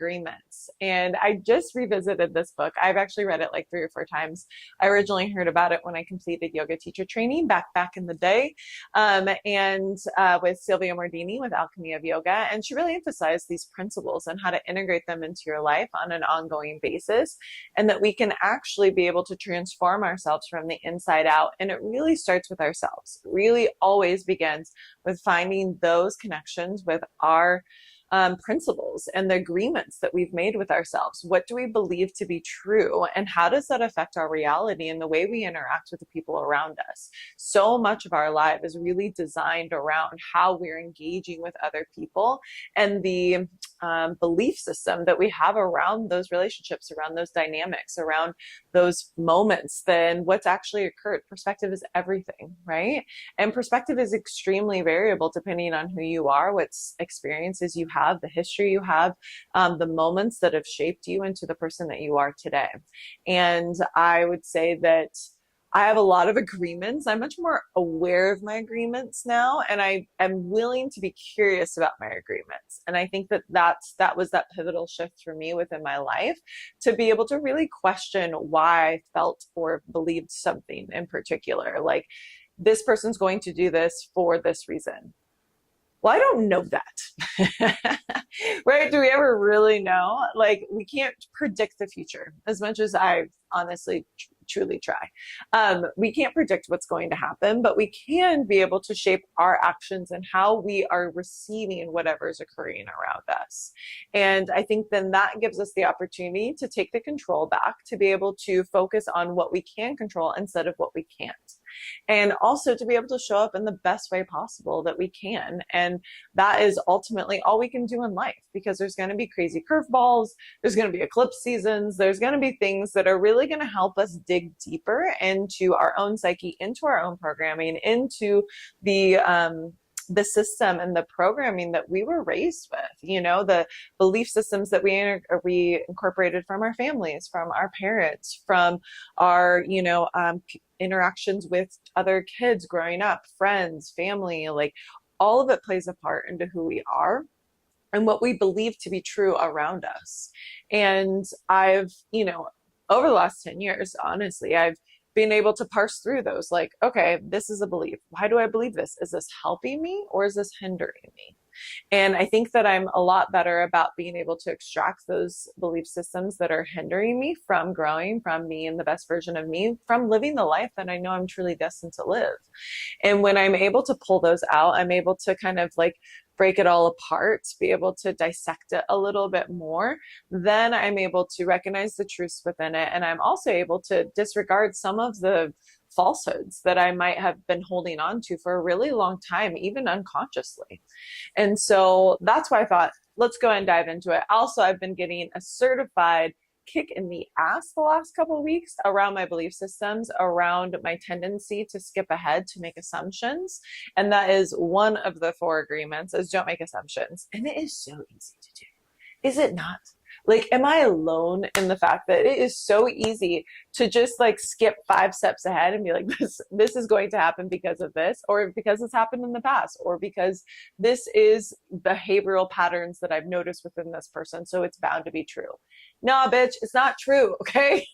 Agreements. And I just revisited this book. I've actually read it like 3 or 4 times. I originally heard about it when I completed yoga teacher training back in the day, and with Silvia Mordini with Alchemy of Yoga. And she really emphasized these principles and how to integrate them into your life on an ongoing basis, and that we can actually be able to transform ourselves from the inside out. And it really starts with ourselves. It really always begins with finding those connections with our principles and the agreements that we've made with ourselves. What do we believe to be true? And how does that affect our reality and the way we interact with the people around us? So much of our life is really designed around how we're engaging with other people and the belief system that we have around those relationships, around those dynamics, around those moments, then what's actually occurred. Perspective is everything, right? And perspective is extremely variable depending on who you are, what experiences you have, the history you have, the moments that have shaped you into the person that you are today. And I would say that I have a lot of agreements. I'm much more aware of my agreements now, and I am willing to be curious about my agreements. And I think that that was that pivotal shift for me within my life, to be able to really question why I felt or believed something in particular. Like, this person's going to do this for this reason. Well, I don't know that. Right? Do we ever really know? Like, we can't predict the future as much as I honestly truly try. We can't predict what's going to happen, but we can be able to shape our actions and how we are receiving whatever is occurring around us. And I think then that gives us the opportunity to take the control back, to be able to focus on what we can control instead of what we can't. And also to be able to show up in the best way possible that we can. And that is ultimately all we can do in life, because there's going to be crazy curveballs, there's going to be eclipse seasons, there's going to be things that are really going to help us dig deeper into our own psyche, into our own programming, into the system and the programming that we were raised with, the belief systems that we incorporated from our families, from our parents, from our, interactions with other kids growing up, friends, family. Like, all of it plays a part into who we are and what we believe to be true around us. And I've, over the last 10 years, honestly, I've been able to parse through those. Like, okay, this is a belief. Why do I believe this? Is this helping me or is this hindering me? And I think that I'm a lot better about being able to extract those belief systems that are hindering me from growing, from being the best version of me, from living the life that I know I'm truly destined to live. And when I'm able to pull those out, I'm able to kind of like break it all apart, be able to dissect it a little bit more, then I'm able to recognize the truths within it. And I'm also able to disregard some of the falsehoods that I might have been holding on to for a really long time, even unconsciously. And so that's why I thought, let's go and dive into it. Also, I've been getting a certified kick in the ass the last couple of weeks around my belief systems, around my tendency to skip ahead, to make assumptions. And that is one of the 4 agreements, is don't make assumptions. And it is so easy to do. Is it not? Like, am I alone in the fact that it is so easy to just like skip 5 steps ahead and be like, this is going to happen because of this, or because it's happened in the past, or because this is behavioral patterns that I've noticed within this person, so it's bound to be true. Nah, bitch, it's not true, okay?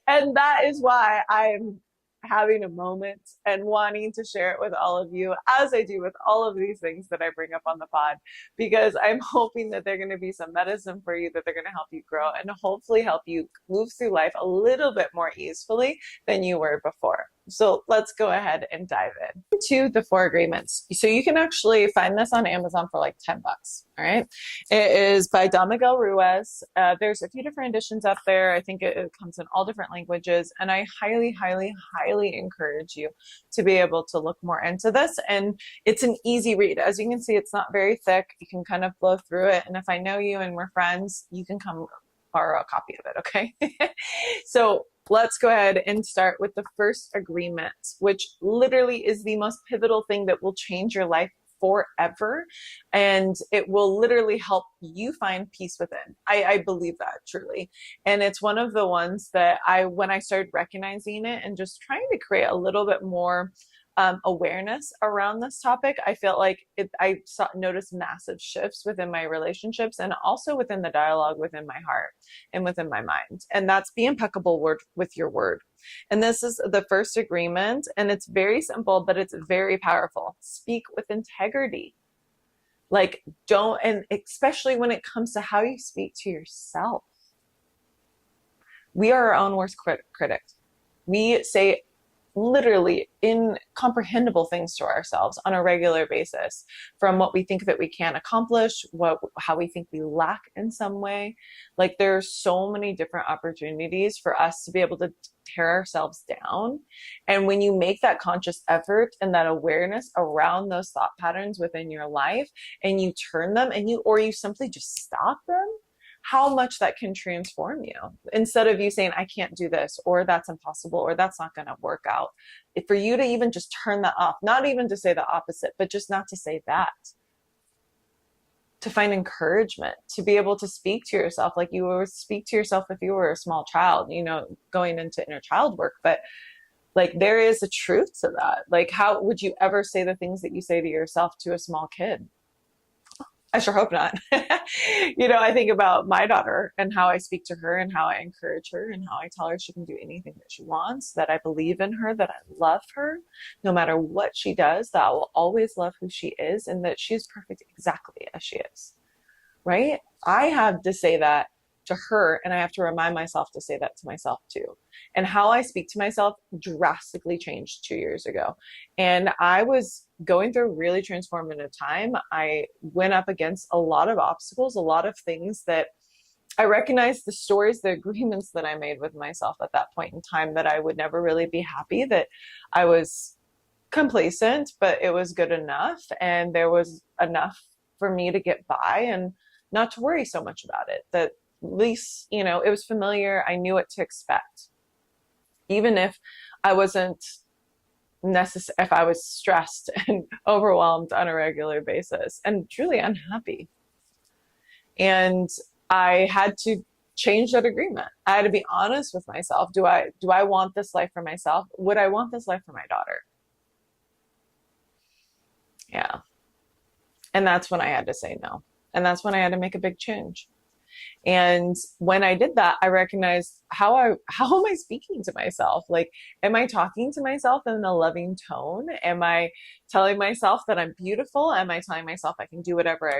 And that is why I'm having a moment and wanting to share it with all of you, as I do with all of these things that I bring up on the pod, because I'm hoping that they're going to be some medicine for you, that they're going to help you grow and hopefully help you move through life a little bit more easily than you were before. So let's go ahead and dive into the 4 agreements. So you can actually find this on Amazon for like $10. All right. It is by Don Miguel Ruiz. There's a few different editions out there. I think it comes in all different languages. And I highly, highly, highly encourage you to be able to look more into this. And it's an easy read. As you can see, it's not very thick. You can kind of blow through it. And if I know you and we're friends, you can come borrow a copy of it. Okay. So let's go ahead and start with the first agreement, which literally is the most pivotal thing that will change your life forever. And it will literally help you find peace within. I believe that truly. And it's one of the ones that when I started recognizing it and just trying to create a little bit more awareness around this topic, I felt like noticed massive shifts within my relationships and also within the dialogue within my heart and within my mind. And that's be impeccable with your word. And this is the first agreement, and it's very simple, but it's very powerful. Speak with integrity. Like, don't, and especially when it comes to how you speak to yourself. We are our own worst critic. We say literally incomprehensible things to ourselves on a regular basis, from what we think that we can't accomplish, how we think we lack in some way. Like, there's so many different opportunities for us to be able to tear ourselves down. And when you make that conscious effort and that awareness around those thought patterns within your life, and you turn them, and you simply just stop them, how much that can transform you. Instead of you saying, I can't do this, or that's impossible, or that's not going to work out, for you to even just turn that off, not even to say the opposite, but just not to say that, to find encouragement, to be able to speak to yourself like you would speak to yourself if you were a small child, going into inner child work. But like, there is a truth to that. Like, how would you ever say the things that you say to yourself to a small kid? I sure hope not. I think about my daughter and how I speak to her and how I encourage her and how I tell her she can do anything that she wants, that I believe in her, that I love her, no matter what she does, that I will always love who she is, and that she's perfect exactly as she is, right? I have to say that to her, and I have to remind myself to say that to myself too. And how I speak to myself drastically changed 2 years ago. And I was going through a really transformative time. I went up against a lot of obstacles, a lot of things that I recognized, the stories, the agreements that I made with myself at that point in time, that I would never really be happy, that I was complacent, but it was good enough. And there was enough for me to get by and not to worry so much about it. That at least, it was familiar. I knew what to expect. Even if I wasn't if I was stressed and overwhelmed on a regular basis and truly unhappy. And I had to change that agreement. I had to be honest with myself. Do I want this life for myself? Would I want this life for my daughter? Yeah. And that's when I had to say no. And that's when I had to make a big change. And when I did that, I recognized how am I speaking to myself? Like, am I talking to myself in a loving tone? Am I telling myself that I'm beautiful? Am I telling myself I can do whatever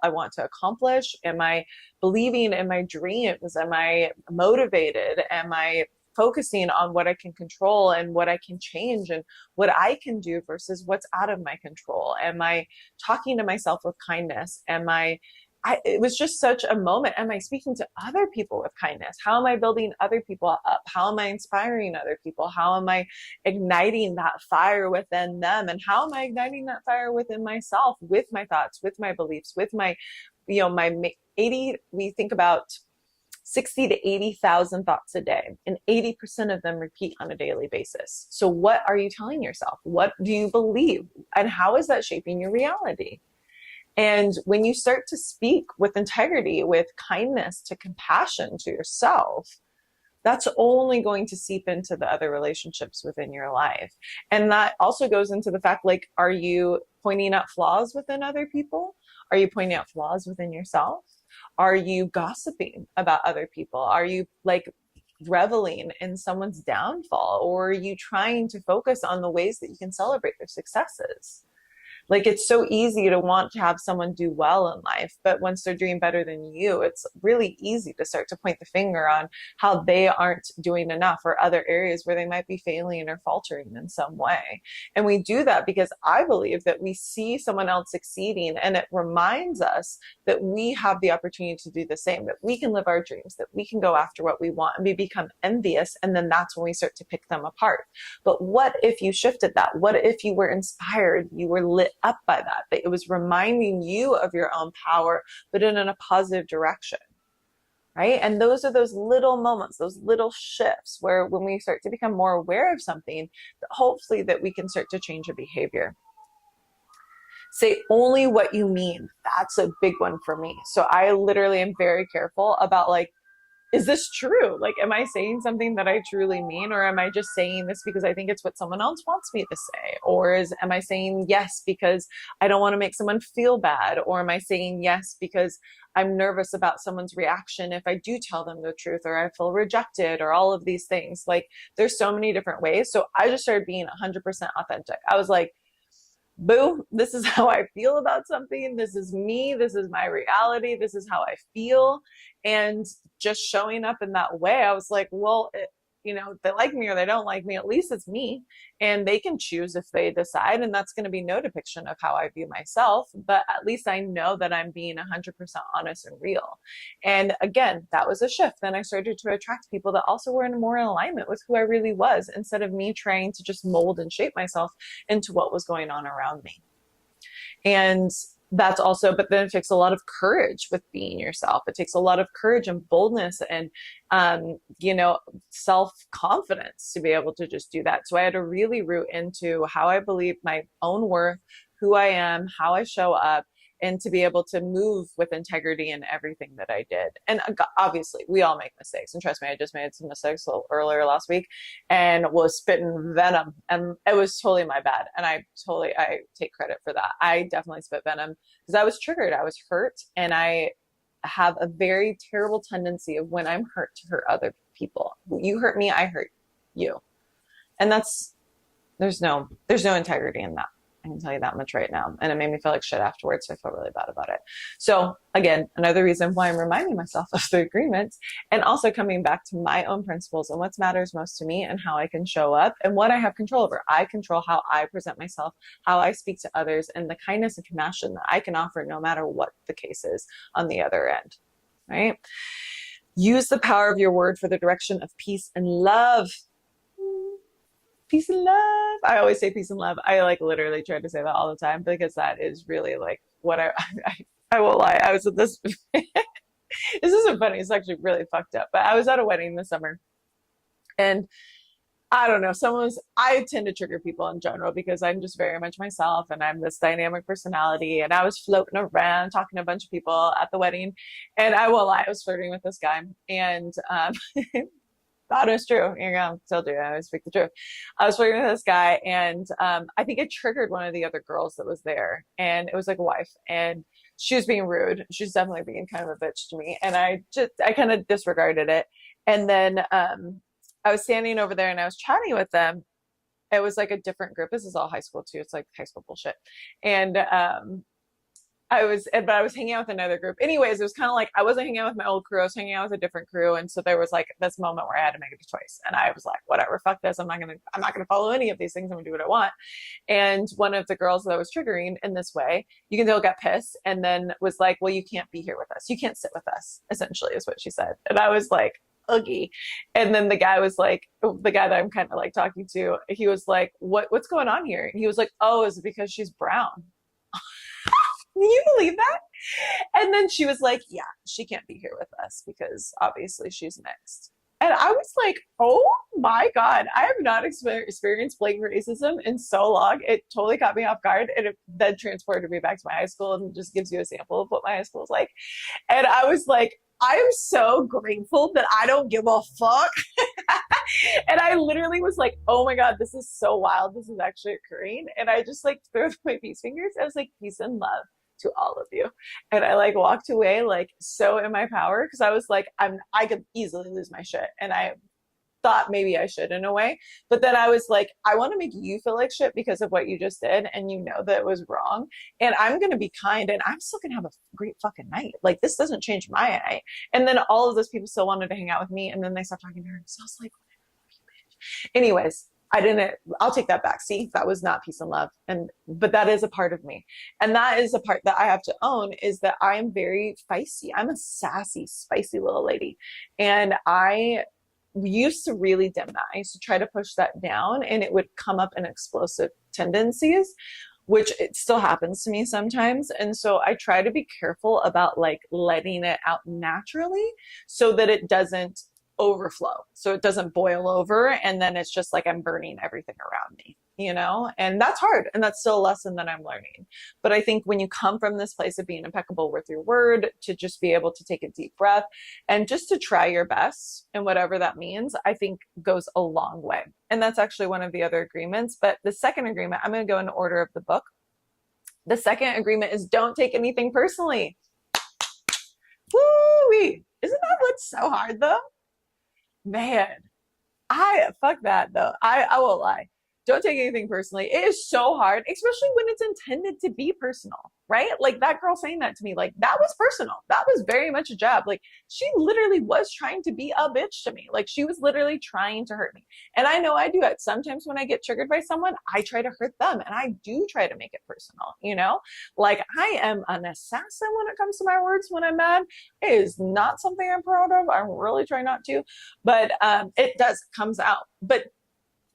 I want to accomplish? Am I believing in my dreams? Am I motivated? Am I focusing on what I can control and what I can change and what I can do versus what's out of my control? Am I talking to myself with kindness? It was just such a moment. Am I speaking to other people with kindness? How am I building other people up? How am I inspiring other people? How am I igniting that fire within them? And how am I igniting that fire within myself, with my thoughts, with my beliefs, with my, we think about 60 to 80,000 thoughts a day, and 80% of them repeat on a daily basis. So what are you telling yourself? What do you believe? And how is that shaping your reality? And when you start to speak with integrity, with kindness, to compassion to yourself, that's only going to seep into the other relationships within your life. And that also goes into the fact, like, are you pointing out flaws within other people? Are you pointing out flaws within yourself? Are you gossiping about other people? Are you reveling in someone's downfall? Or are you trying to focus on the ways that you can celebrate their successes? Like, it's so easy to want to have someone do well in life, but once they're doing better than you, it's really easy to start to point the finger on how they aren't doing enough, or other areas where they might be failing or faltering in some way. And we do that because I believe that we see someone else succeeding, and it reminds us that we have the opportunity to do the same, that we can live our dreams, that we can go after what we want, and we become envious. And then that's when we start to pick them apart. But what if you shifted that? What if you were inspired, you were lit up by that it was reminding you of your own power, but in a positive direction, right? And those are those little moments, those little shifts where when we start to become more aware of something, hopefully that we can start to change a behavior. Say only what you mean. That's a big one for me. So I literally am very careful about is this true? Like, am I saying something that I truly mean, or am I just saying this because I think it's what someone else wants me to say? Or am I saying yes because I don't want to make someone feel bad? Or am I saying yes because I'm nervous about someone's reaction if I do tell them the truth, or I feel rejected, or all of these things? Like, there's so many different ways. So I just started being 100% authentic. I was like, boo, this is how I feel about something. This is me. This is my reality. This is how I feel. And just showing up in that way, I was like, well, they like me or they don't like me. At least it's me. And they can choose if they decide. And that's going to be no depiction of how I view myself. But at least I know that I'm being 100% honest and real. And again, that was a shift. Then I started to attract people that also were more in alignment with who I really was, instead of me trying to just mold and shape myself into what was going on around me. And that's also, but then it takes a lot of courage with being yourself. It takes a lot of courage and boldness and, self-confidence to be able to just do that. So I had to really root into how I believe my own worth, who I am, how I show up, and to be able to move with integrity in everything that I did. And obviously, we all make mistakes. And trust me, I just made some mistakes a little earlier last week and was spitting venom. And it was totally my bad. And I take credit for that. I definitely spit venom because I was triggered. I was hurt. And I have a very terrible tendency of, when I'm hurt, to hurt other people. You hurt me, I hurt you. And there's no integrity in that. I can tell you that much right now. And it made me feel like shit afterwards. So I felt really bad about it. So again, another reason why I'm reminding myself of the agreements, and also coming back to my own principles and what matters most to me and how I can show up and what I have control over. I control how I present myself, how I speak to others, and the kindness and compassion that I can offer no matter what the case is on the other end, right? Use the power of your word for the direction of peace and love. Peace and love. I always say peace and love. I literally try to say that all the time because that is really what I won't lie. I was at this, this isn't funny. It's actually really fucked up, but I was at a wedding this summer and I don't know, I tend to trigger people in general because I'm just very much myself and I'm this dynamic personality, and I was floating around talking to a bunch of people at the wedding, and I won't lie, I was flirting with this guy, and thought it was true. Here you go. Still do. I always speak the truth. I was flirting with this guy, and I think it triggered one of the other girls that was there, and it was like a wife, and she was being rude. She's definitely being kind of a bitch to me, and I kind of disregarded it. And then I was standing over there, and I was chatting with them. It was like a different group. This is all high school too. It's like high school bullshit. And I was hanging out with another group. Anyways, it was kind of like I wasn't hanging out with my old crew. I was hanging out with a different crew, and so there was like this moment where I had to make a choice, and I was like, whatever, fuck this. I'm not gonna follow any of these things. I'm gonna do what I want. And one of the girls that I was triggering in this way, you can tell, got pissed, and then was like, well, you can't be here with us. You can't sit with us. Essentially, is what she said. And I was like, ugly. And then the guy was like, the guy that I'm kind of like talking to, he was like, what's going on here? And he was like, oh, is it because she's brown? Can you believe that? And then she was like, yeah, she can't be here with us because obviously she's mixed. And I was like, oh my God, I have not experienced blatant racism in so long. It totally caught me off guard. And it then transported me back to my high school and just gives you a sample of what my high school is like. And I was like, I am so grateful that I don't give a fuck. And I literally was like, oh my God, this is so wild. This is actually occurring. And I just like threw my peace fingers. I was like, peace and love to all of you. And I like walked away like so in my power, because I was like, I could easily lose my shit. And I thought maybe I should in a way. But then I was like, I want to make you feel like shit because of what you just did. And you know that it was wrong. And I'm going to be kind, and I'm still going to have a great fucking night. Like, this doesn't change my night. And then all of those people still wanted to hang out with me. And then they stopped talking to her. So I was like, anyways, I'll take that back. See, that was not peace and love. But that is a part of me. And that is a part that I have to own, is that I am very feisty. I'm a sassy, spicy little lady. And I used to really dim that. I used to try to push that down, and it would come up in explosive tendencies, which it still happens to me sometimes. And so I try to be careful about like letting it out naturally so that it doesn't overflow, so it doesn't boil over, and then it's just like I'm burning everything around me. you know, and that's hard. And that's still a lesson that I'm learning. But I think when you come from this place of being impeccable with your word, to just be able to take a deep breath and just to try your best and whatever that means, I think goes a long way. And that's actually one of the other agreements. But the second agreement, I'm going to go in order of the book. The second agreement is don't take anything personally. Woo-wee. Isn't that what's so hard though? Man, fuck that though. I won't lie. Don't take anything personally. It is so hard, especially when it's intended to be personal, right? Like that girl saying that to me, like that was personal. That was very much a jab. Like she literally was trying to be a bitch to me. Like she was literally trying to hurt me. And I know I do it. Sometimes when I get triggered by someone, I try to hurt them and I do try to make it personal, you know? Like I am an assassin when it comes to my words when I'm mad. It is not something I'm proud of. I'm really trying not to, but it comes out. But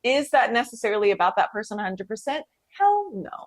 is that necessarily about that person 100%? Hell no.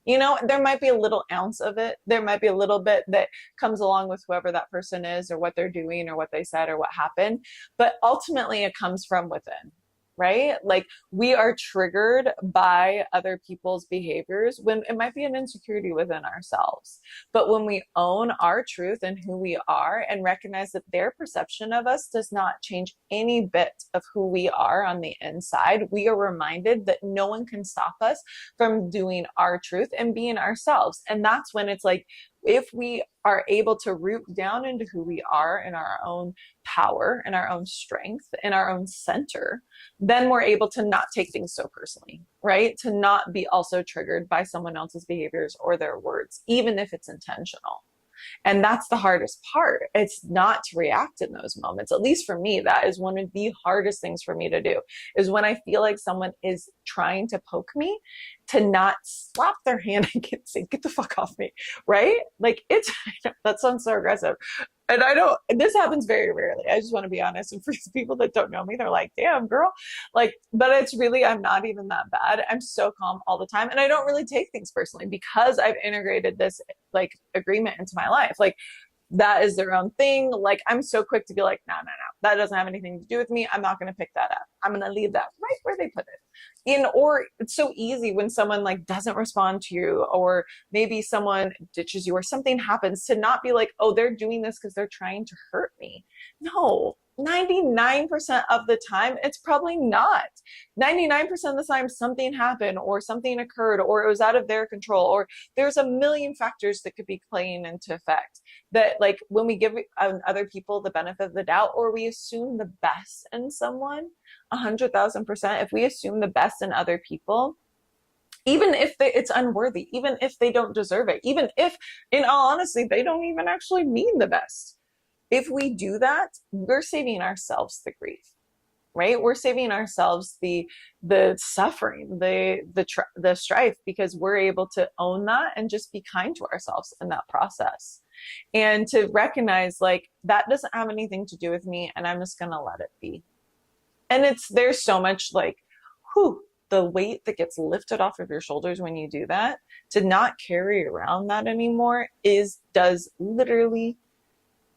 You know, there might be a little ounce of it. There might be a little bit that comes along with whoever that person is or what they're doing or what they said or what happened. But ultimately, it comes from within, right? Like we are triggered by other people's behaviors when it might be an insecurity within ourselves. But when we own our truth and who we are and recognize that their perception of us does not change any bit of who we are on the inside, we are reminded that no one can stop us from doing our truth and being ourselves. And that's when it's like, if we are able to root down into who we are in our own power and our own strength and our own center, then we're able to not take things so personally, right? To not be also triggered by someone else's behaviors or their words, even if it's intentional. And that's the hardest part. It's not to react in those moments. At least for me, that is one of the hardest things for me to do, is when I feel like someone is trying to poke me, to not slap their hand and say, get the fuck off me, right? Like that sounds so aggressive. And this happens very rarely. I just want to be honest. And for people that don't know me, they're like, damn girl. Like, but it's really, I'm not even that bad. I'm so calm all the time. And I don't really take things personally because I've integrated this like agreement into my life. Like that is their own thing. Like I'm so quick to be like, no, that doesn't have anything to do with me. I'm not going to pick that up. I'm going to leave that right where they put it. Or it's so easy when someone like doesn't respond to you, or maybe someone ditches you or something happens, to not be like, oh, they're doing this because they're trying to hurt me. No, 99% of the time, it's probably not. 99% of the time, something happened or something occurred or it was out of their control, or there's a million factors that could be playing into effect. That like when we give other people the benefit of the doubt, or we assume the best in someone, 100,000%, if we assume the best in other people, even if it's unworthy, even if they don't deserve it, even if in all honesty, they don't even actually mean the best. If we do that, we're saving ourselves the grief, right? We're saving ourselves the suffering, the strife, because we're able to own that and just be kind to ourselves in that process. And to recognize like that doesn't have anything to do with me and I'm just going to let it be. And there's so much like, the weight that gets lifted off of your shoulders when you do that, to not carry around that anymore does literally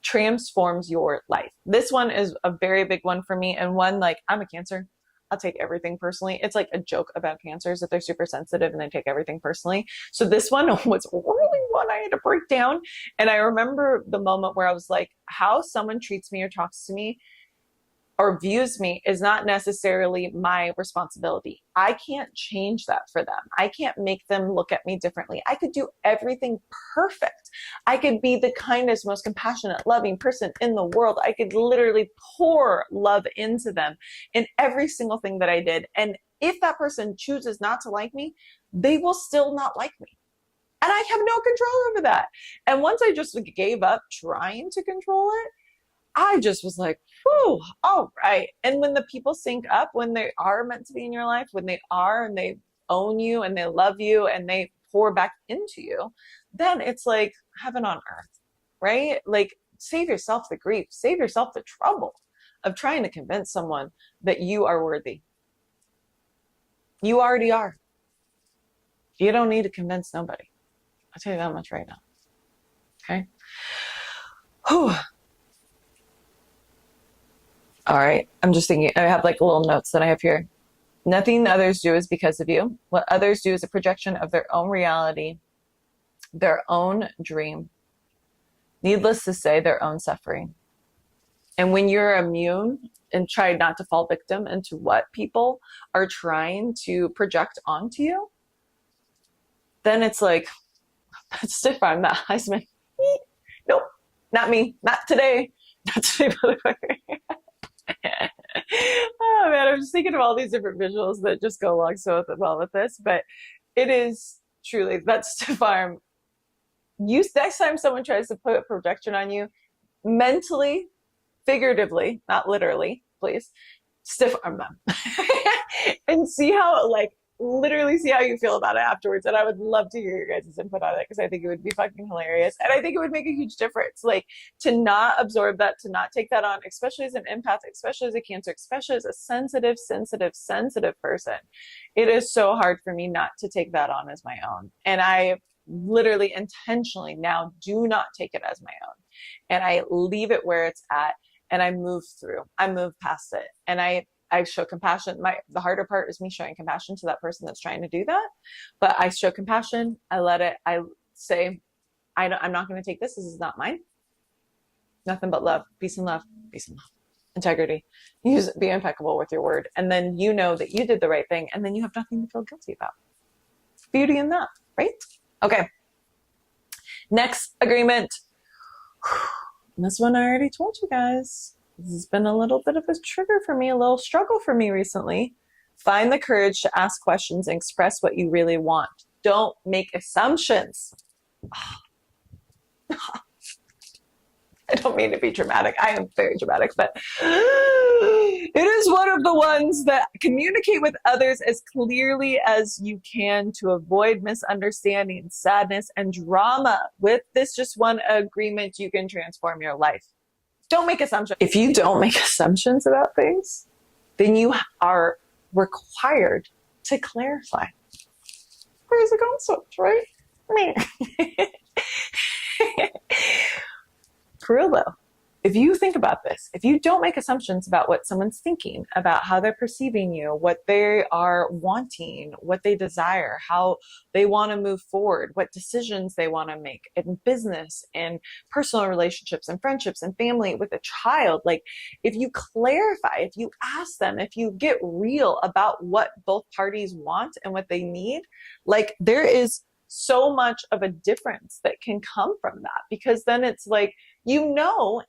transforms your life. This one is a very big one for me. And one, like, I'm a Cancer. I'll take everything personally. It's like a joke about Cancers that they're super sensitive and they take everything personally. So this one was really one I had to break down. And I remember the moment where I was like, how someone treats me or talks to me or views me is not necessarily my responsibility. I can't change that for them. I can't make them look at me differently. I could do everything perfect. I could be the kindest, most compassionate, loving person in the world. I could literally pour love into them in every single thing that I did. And if that person chooses not to like me, they will still not like me. And I have no control over that. And once I just gave up trying to control it, I just was like, whew, all right. And when the people sync up, when they are meant to be in your life, when they are and they own you and they love you and they pour back into you, then it's like heaven on earth, right? Like save yourself the grief, save yourself the trouble of trying to convince someone that you are worthy. You already are. You don't need to convince nobody. I'll tell you that much right now. Okay. Whew. All right. I'm just thinking, I have like little notes that I have here. Nothing others do is because of you. What others do is a projection of their own reality, their own dream. Needless to say, their own suffering. And when you're immune and try not to fall victim into what people are trying to project onto you, then it's like, that's different. I'm not Heisman. Nope, not me. Not today. Not today, motherfucker. Oh man, I'm just thinking of all these different visuals that just go along so well with this. But it is truly, that's the farm. You next time someone tries to put a projection on you, mentally, figuratively, not literally, please, stiff arm them and see how, like, literally see how you feel about it afterwards. And I would love to hear your guys' input on it because I think it would be fucking hilarious. And I think it would make a huge difference. Like, to not absorb that, to not take that on, especially as an empath, especially as a Cancer, especially as a sensitive person. It is so hard for me not to take that on as my own. And I literally intentionally now do not take it as my own. And I leave it where it's at and I move through. I move past it. And I show compassion. The harder part is me showing compassion to that person that's trying to do that. But I show compassion. I let it. I say, I'm not going to take this. This is not mine. Nothing but love, peace and love, integrity. Be impeccable with your word, and then you know that you did the right thing, and then you have nothing to feel guilty about. Beauty in that, right? Okay. Next agreement. This one I already told you guys. This has been a little bit of a trigger for me, a little struggle for me recently. Find the courage to ask questions and express what you really want. Don't make assumptions. I don't mean to be dramatic. I am very dramatic, but it is one of the ones that communicate with others as clearly as you can to avoid misunderstanding, sadness, and drama. With this just one agreement, you can transform your life. Don't make assumptions. If you don't make assumptions about things, then you are required to clarify. Where's the concept, right? For real though, if you think about this, if you don't make assumptions about what someone's thinking, about how they're perceiving you, what they are wanting, what they desire, how they want to move forward, what decisions they want to make in business and personal relationships and friendships and family with a child, like if you clarify, if you ask them, if you get real about what both parties want and what they need, like there is so much of a difference that can come from that, because then it's like,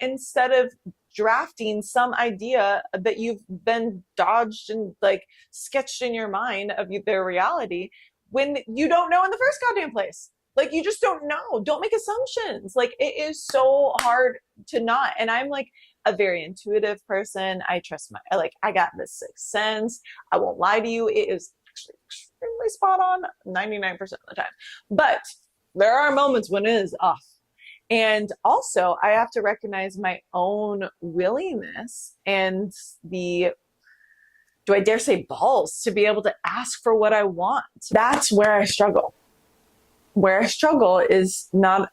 instead of drafting some idea that you've been dodged and like sketched in your mind of their reality when you don't know in the first goddamn place. Like you just don't know. Don't make assumptions. Like it is so hard to not. And I'm like a very intuitive person. I trust I got this sixth sense. I won't lie to you. It is actually extremely spot on 99% of the time. But there are moments when it is off. And also, I have to recognize my own willingness and do I dare say balls to be able to ask for what I want. That's where I struggle. Where I struggle is not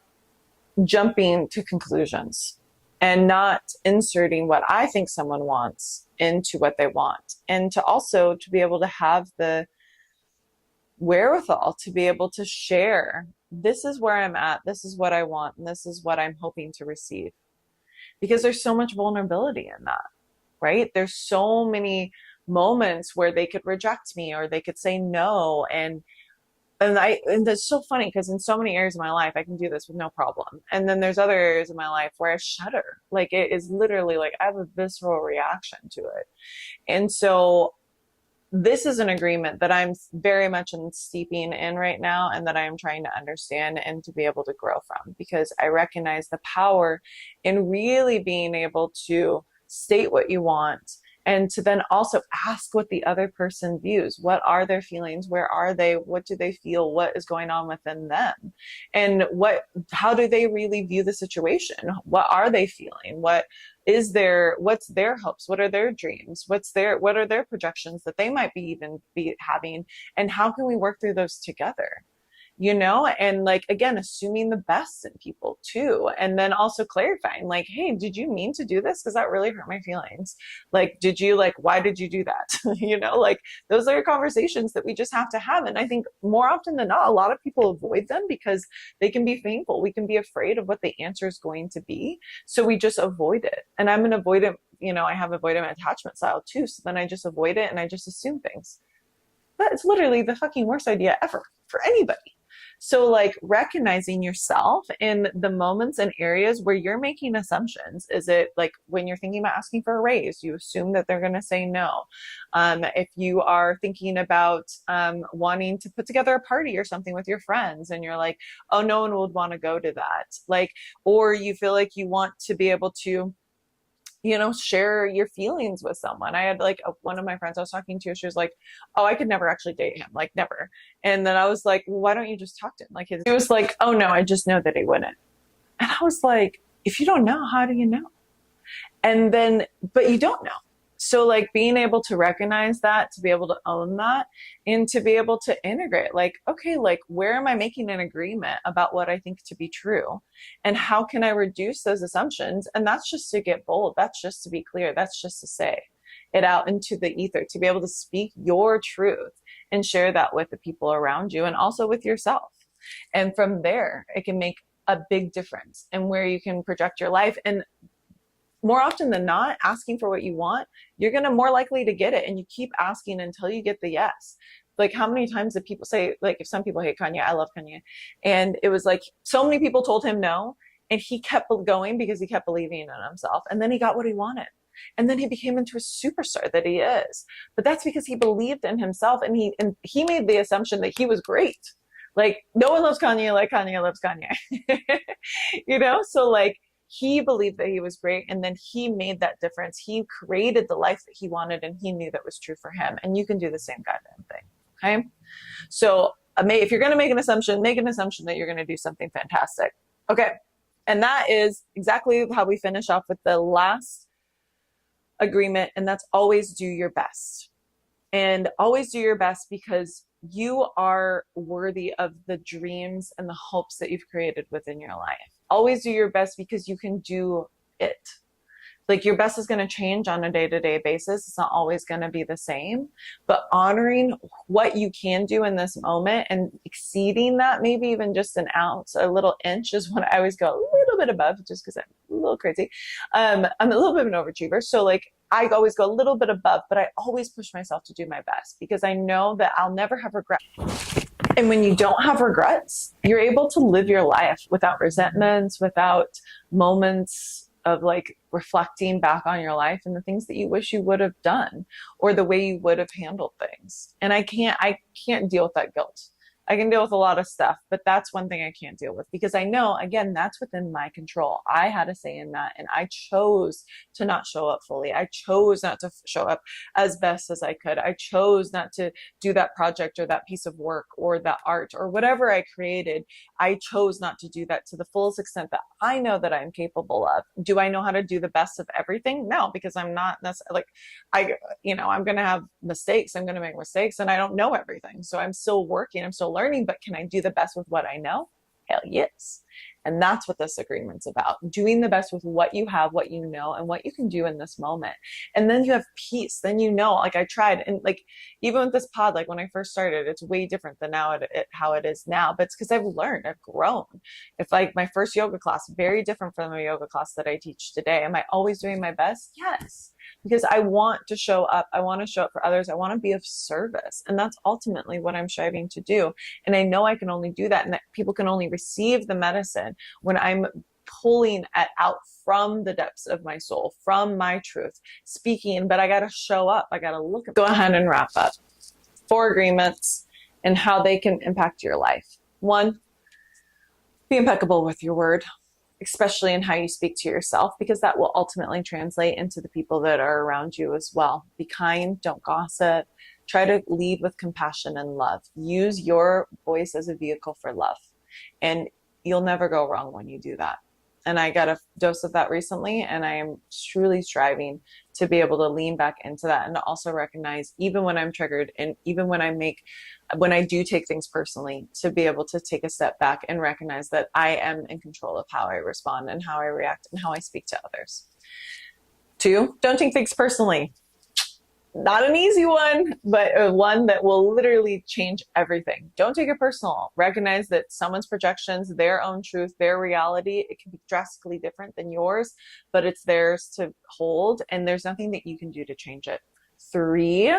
jumping to conclusions and not inserting what I think someone wants into what they want. And to be able to have the wherewithal to be able to share, this is where I'm at, this is what I want, and this is what I'm hoping to receive. Because there's so much vulnerability in that, right? There's so many moments where they could reject me or they could say no. And that's so funny because in so many areas of my life, I can do this with no problem. And then there's other areas of my life where I shudder. Like it is literally like I have a visceral reaction to it. And so this is an agreement that I'm very much steeping in right now and that I am trying to understand and to be able to grow from, because I recognize the power in really being able to state what you want and to then also ask what the other person views. What are their feelings? Where are they? What do they feel? What is going on within them? And how do they really view the situation? What are they feeling? What's their hopes? What are their dreams? What are their projections that they might be having? And how can we work through those together? you know, and like, again, assuming the best in people too. And then also clarifying, like, hey, did you mean to do this? Because that really hurt my feelings. Like, did you, like, why did you do that? You know, like, those are conversations that we just have to have. And I think more often than not, a lot of people avoid them because they can be painful. We can be afraid of what the answer is going to be. So we just avoid it. And I'm an avoidant, you know, I have avoidant attachment style too. So then I just avoid it and I just assume things. But it's literally the fucking worst idea ever for anybody. So, like, recognizing yourself in the moments and areas where you're making assumptions. Is it like when you're thinking about asking for a raise, you assume that they're going to say no? If you are thinking about wanting to put together a party or something with your friends and you're like, oh, no one would want to go to that. Like, or you feel like you want to be able to, you know, share your feelings with someone. I had like one of my friends I was talking to, she was like, oh, I could never actually date him, like never. And then I was like, well, why don't you just talk to him? Like, he was like, oh no, I just know that he wouldn't. And I was like, if you don't know, how do you know? And then, but you don't know. So like being able to recognize that, to be able to own that, and to be able to integrate, like, okay, like, where am I making an agreement about what I think to be true? And how can I reduce those assumptions? And that's just to get bold. That's just to be clear. That's just to say it out into the ether, to be able to speak your truth and share that with the people around you and also with yourself. And from there, it can make a big difference in where you can project your life. And more often than not, asking for what you want, you're going to more likely to get it. And you keep asking until you get the yes. Like, how many times did people say, like, if some people hate Kanye, I love Kanye. And it was like, so many people told him no. And he kept going because he kept believing in himself. And then he got what he wanted. And then he became into a superstar that he is. But that's because he believed in himself. And he made the assumption that he was great. Like, no one loves Kanye like Kanye loves Kanye. You know? So like, he believed that he was great, and then he made that difference. He created the life that he wanted, and he knew that was true for him. And you can do the same goddamn thing. Okay. So if you're going to make an assumption that you're going to do something fantastic. Okay. And that is exactly how we finish off with the last agreement. And that's always do your best. And always do your best because you are worthy of the dreams and the hopes that you've created within your life. Always do your best because you can do it. Like, your best is going to change on a day-to-day basis. It's not always going to be the same, but honoring what you can do in this moment and exceeding that, maybe even just an ounce, a little inch, is when I always go a little bit above, just because I'm a little crazy. I'm a little bit of an overachiever. So like, I always go a little bit above, but I always push myself to do my best because I know that I'll never have regret. And when you don't have regrets, you're able to live your life without resentments, without moments of like reflecting back on your life and the things that you wish you would have done or the way you would have handled things. And I can't deal with that guilt. I can deal with a lot of stuff, but that's one thing I can't deal with because I know, again, that's within my control. I had a say in that, and I chose to not show up fully. I chose not to show up as best as I could. I chose not to do that project or that piece of work or that art or whatever I created. I chose not to do that to the fullest extent that I know that I'm capable of. Do I know how to do the best of everything? No, because I'm not necessarily I'm going to have mistakes. I'm going to make mistakes, and I don't know everything. So I'm still working. I'm still learning, but can I do the best with what I know? Hell yes. And that's what this agreement's about. Doing the best with what you have, what you know, and what you can do in this moment. And then you have peace. Then you know, like I tried. And like, even with this pod, like when I first started, it's way different than now how it is now. But it's because I've learned, I've grown. If like my first yoga class, very different from the yoga class that I teach today. Am I always doing my best? Yes. Because I want to show up. I want to show up for others. I want to be of service. And that's ultimately what I'm striving to do. And I know I can only do that, and that people can only receive the medicine when I'm pulling it out from the depths of my soul, from my truth, speaking. But I got to show up. I got to look. Go ahead and wrap up. 4 agreements and how they can impact your life. 1, be impeccable with your word, especially in how you speak to yourself, because that will ultimately translate into the people that are around you as well. Be kind, don't gossip, try to lead with compassion and love. Use your voice as a vehicle for love, and you'll never go wrong when you do that. And I got a dose of that recently, and I am truly striving to be able to lean back into that and to also recognize, even when I'm triggered and even when I do take things personally, to be able to take a step back and recognize that I am in control of how I respond and how I react and how I speak to others. 2, don't take things personally. Not an easy one, but one that will literally change everything. Don't take it personal. Recognize that someone's projections, their own truth, their reality, it can be drastically different than yours, but it's theirs to hold, and there's nothing that you can do to change it. 3,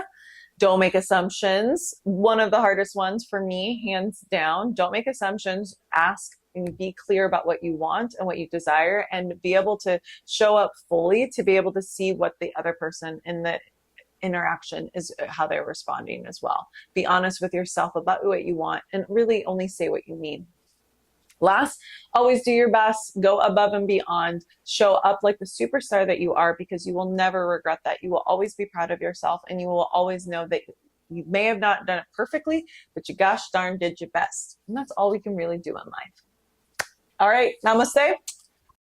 don't make assumptions. One of the hardest ones for me, hands down. Don't make assumptions. Ask and be clear about what you want and what you desire, and be able to show up fully to be able to see what the other person in the interaction is, how they're responding as well. Be honest with yourself about what you want and really only say what you mean. Last, always do your best, go above and beyond, show up like the superstar that you are, because you will never regret that. You will always be proud of yourself, and you will always know that you may have not done it perfectly, but you gosh darn did your best. And that's all we can really do in life. All right, namaste.